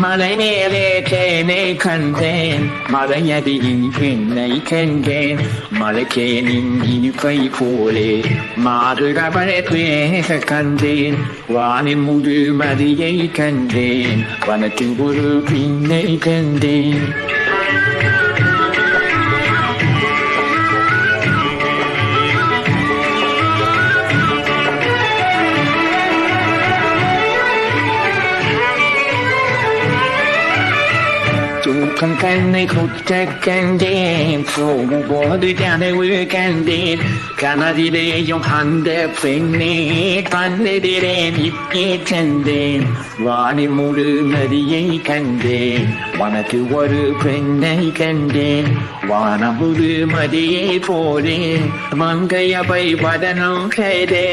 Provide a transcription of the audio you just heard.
மலை மேலே தேனை கண்டேன் மலையடியின் பெண்ணை கண்டேன் மலைக்கேனின் இனிப்பை போலே மாறுகவலை பேச கண்டேன் வானின் முழுமதியை கண்டேன் வனத்தின் ஒரு பின்னை கண்டேன் தூக்கம் கண்ணை குத்த கண்டேன் போகும்போது கனவு கண்டேன் கனவிலேயும் அந்த பெண்ணே கண்ணெதிரே நிற்கே கண்டேன் வானில் முழு நதியை கண்டேன் வனத்து ஒரு பெண்ணை கண்டேன் வானம் முழு மதியை போலே மங்கையவை வதனம் கைதே